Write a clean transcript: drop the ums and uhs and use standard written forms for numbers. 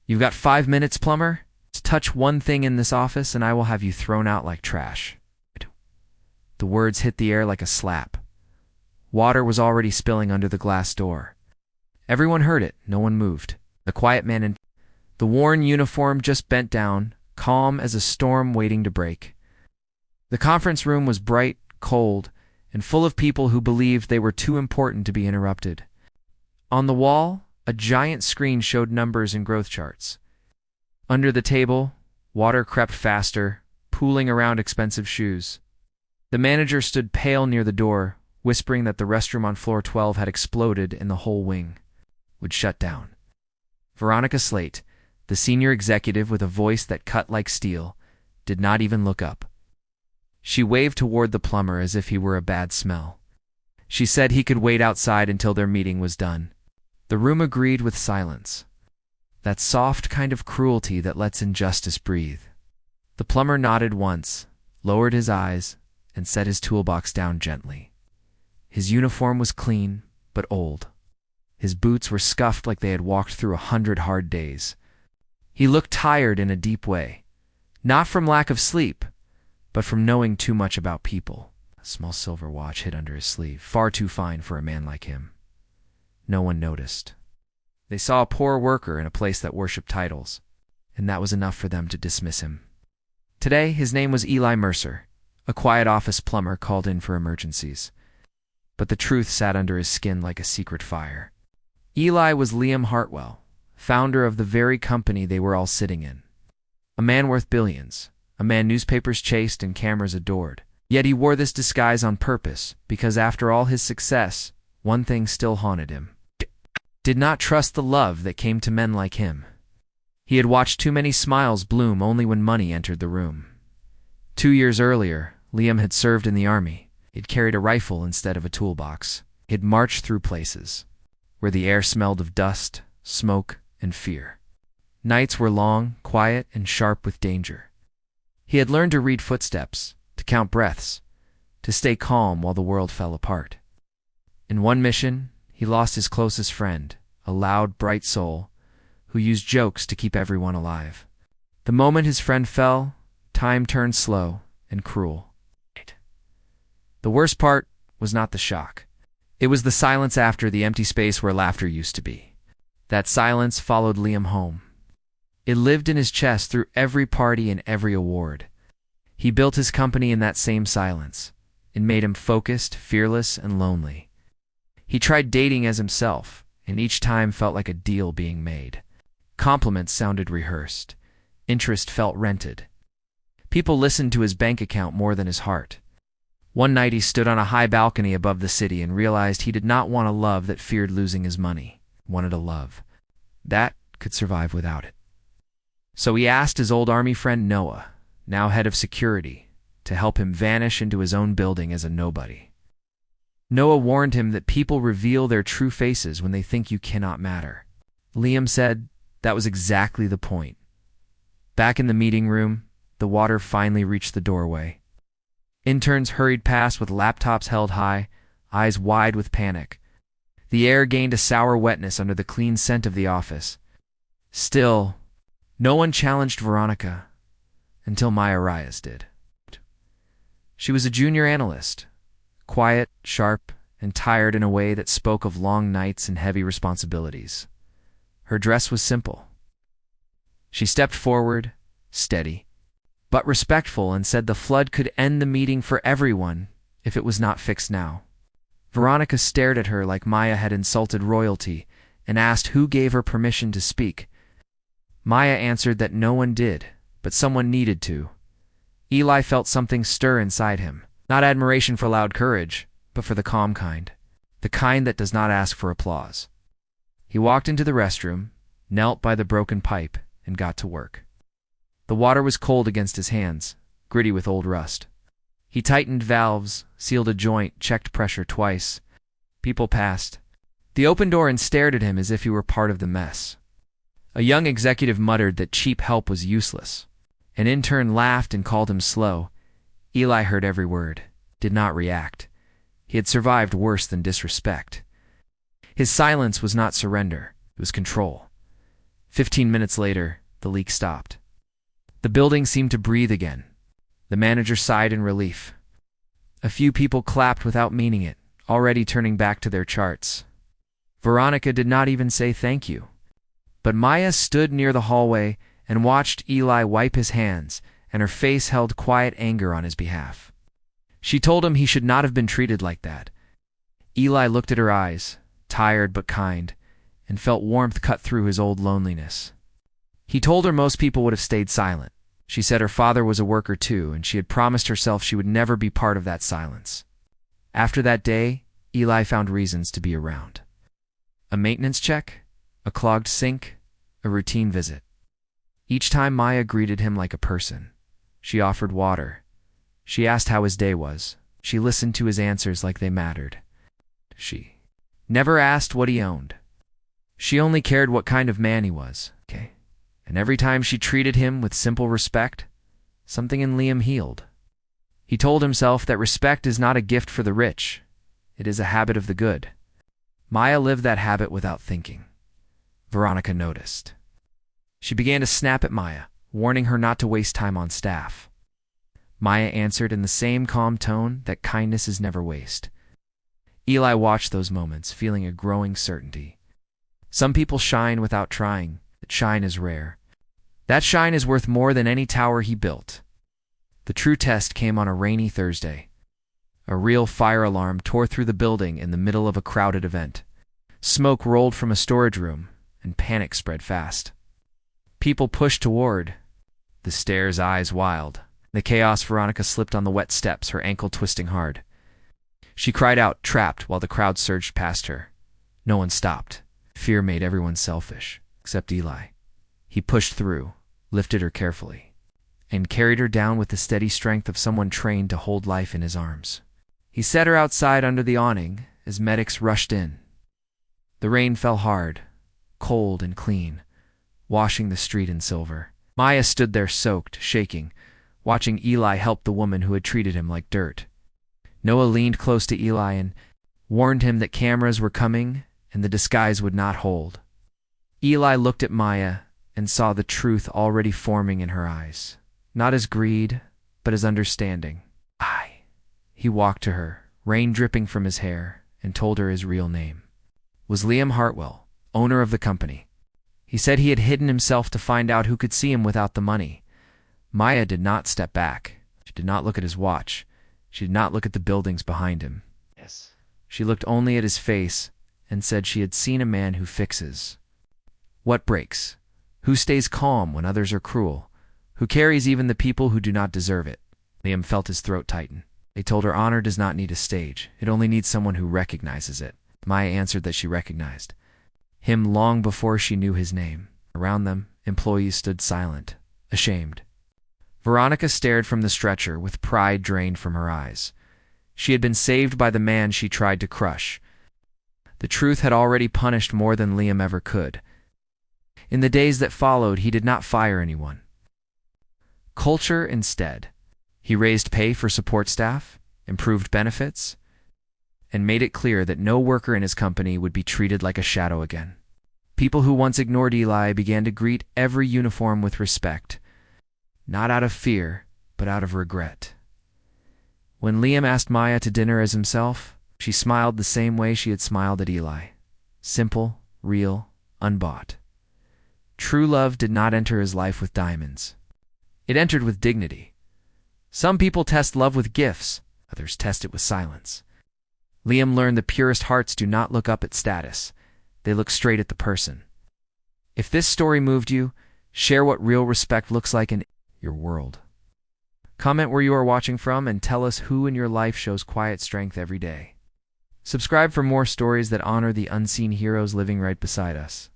"You've got 5 minutes, Plumber. To touch one thing in this office and I will have you thrown out like trash." The words hit the air like a slap. Water was already spilling under the glass door. Everyone heard it, no one moved. The quiet man in the worn uniform just bent down, calm as a storm waiting to break. The conference room was bright, cold, and full of people who believed they were too important to be interrupted. On the wall, a giant screen showed numbers and growth charts. Under the table, water crept faster, pooling around expensive shoes. The manager stood pale near the door, whispering that the restroom on floor 12 had exploded and the whole wing would shut down. Veronica Slate, the senior executive with a voice that cut like steel, did not even look up. She waved toward the plumber as if he were a bad smell. She said he could wait outside until their meeting was done. The room agreed with silence. That soft kind of cruelty that lets injustice breathe. The plumber nodded once, lowered his eyes, and set his toolbox down gently. His uniform was clean, but old. His boots were scuffed like they had walked through 100 hard days. He looked tired in a deep way, not from lack of sleep, but from knowing too much about people. A small silver watch hid under his sleeve, far too fine for a man like him. No one noticed. They saw a poor worker in a place that worshipped titles, and that was enough for them to dismiss him. Today, his name was Eli Mercer, a quiet office plumber called in for emergencies. But the truth sat under his skin like a secret fire. Eli was Liam Hartwell, founder of the very company they were all sitting in. A man worth billions, a man newspapers chased and cameras adored. Yet he wore this disguise on purpose, because after all his success, one thing still haunted him. Did not trust the love that came to men like him. He had watched too many smiles bloom only when money entered the room. 2 years earlier, Liam had served in the army. He'd carried a rifle instead of a toolbox. He'd marched through places where the air smelled of dust, smoke, and fear. Nights were long, quiet, and sharp with danger. He had learned to read footsteps, to count breaths, to stay calm while the world fell apart. In one mission, he lost his closest friend, a loud, bright soul, who used jokes to keep everyone alive. The moment his friend fell, time turned slow and cruel. The worst part was not the shock. It was the silence after, the empty space where laughter used to be. That silence followed Liam home. It lived in his chest through every party and every award. He built his company in that same silence. It made him focused, fearless, and lonely. He tried dating as himself, and each time felt like a deal being made. Compliments sounded rehearsed. Interest felt rented. People listened to his bank account more than his heart. One night he stood on a high balcony above the city and realized he did not want a love that feared losing his money. He wanted a love that could survive without it. So he asked his old army friend Noah, now head of security, to help him vanish into his own building as a nobody. Noah warned him that people reveal their true faces when they think you cannot matter. Liam said that was exactly the point. Back in the meeting room, the water finally reached the doorway. Interns hurried past with laptops held high, eyes wide with panic. The air gained a sour wetness under the clean scent of the office. Still, no one challenged Veronica until Maya Reyes did. She was a junior analyst, quiet, sharp, and tired in a way that spoke of long nights and heavy responsibilities. Her dress was simple. She stepped forward, steady, but respectful, and said the flood could end the meeting for everyone if it was not fixed now. Veronica stared at her like Maya had insulted royalty and asked who gave her permission to speak. Maya answered that no one did, but someone needed to. Eli felt something stir inside him. Not admiration for loud courage, but for the calm kind. The kind that does not ask for applause. He walked into the restroom, knelt by the broken pipe, and got to work. The water was cold against his hands, gritty with old rust. He tightened valves, sealed a joint, checked pressure twice. People passed the open door and stared at him as if he were part of the mess. A young executive muttered that cheap help was useless. An intern laughed and called him slow. Eli heard every word, did not react. He had survived worse than disrespect. His silence was not surrender, it was control. 15 minutes later, the leak stopped. The building seemed to breathe again. The manager sighed in relief. A few people clapped without meaning it, already turning back to their charts. Veronica did not even say thank you. But Maya stood near the hallway and watched Eli wipe his hands, and her face held quiet anger on his behalf. She told him he should not have been treated like that. Eli looked at her eyes, tired but kind, and felt warmth cut through his old loneliness. He told her most people would have stayed silent. She said her father was a worker too, and she had promised herself she would never be part of that silence. After that day, Eli found reasons to be around. A maintenance check, a clogged sink, a routine visit. Each time Maya greeted him like a person. She offered water. She asked how his day was. She listened to his answers like they mattered. She never asked what he owned. She only cared what kind of man he was. And every time she treated him with simple respect, something in Liam healed. He told himself that respect is not a gift for the rich. It is a habit of the good. Maya lived that habit without thinking. Veronica noticed. She began to snap at Maya, warning her not to waste time on staff. Maya answered in the same calm tone that kindness is never waste. Eli watched those moments, feeling a growing certainty. Some people shine without trying. That shine is rare. That shine is worth more than any tower he built. The true test came on a rainy Thursday. A real fire alarm tore through the building in the middle of a crowded event. Smoke rolled from a storage room, and panic spread fast. People pushed toward the stairs, eyes wild. In the chaos, Veronica slipped on the wet steps, her ankle twisting hard. She cried out, trapped, while the crowd surged past her. No one stopped. Fear made everyone selfish, except Eli. He pushed through, lifted her carefully, and carried her down with the steady strength of someone trained to hold life in his arms. He set her outside under the awning as medics rushed in. The rain fell hard, cold and clean, washing the street in silver. Maya stood there soaked, shaking, watching Eli help the woman who had treated him like dirt. Noah leaned close to Eli and warned him that cameras were coming and the disguise would not hold. Eli looked at Maya and saw the truth already forming in her eyes, not as greed, but as understanding. He walked to her, rain dripping from his hair, and told her his real name was Liam Hartwell, owner of the company. He said he had hidden himself to find out who could see him without the money. Maya did not step back. She did not look at his watch. She did not look at the buildings behind him. She looked only at his face and said she had seen a man who fixes. What breaks? Who stays calm when others are cruel? Who carries even the people who do not deserve it? Liam felt his throat tighten. They told her honor does not need a stage. It only needs someone who recognizes it. Maya answered that she recognized him long before she knew his name. Around them, employees stood silent, ashamed. Veronica stared from the stretcher with pride drained from her eyes. She had been saved by the man she tried to crush. The truth had already punished more than Liam ever could. In the days that followed, he did not fire anyone. Culture instead. He raised pay for support staff, improved benefits, and made it clear that no worker in his company would be treated like a shadow again. People who once ignored Eli began to greet every uniform with respect, not out of fear, but out of regret. When Liam asked Maya to dinner as himself, she smiled the same way she had smiled at Eli. Simple, real, unbought. True love did not enter his life with diamonds. It entered with dignity. Some people test love with gifts, others test it with silence. Liam learned the purest hearts do not look up at status. They look straight at the person. If this story moved you, share what real respect looks like in your world. Comment where you are watching from and tell us who in your life shows quiet strength every day. Subscribe for more stories that honor the unseen heroes living right beside us.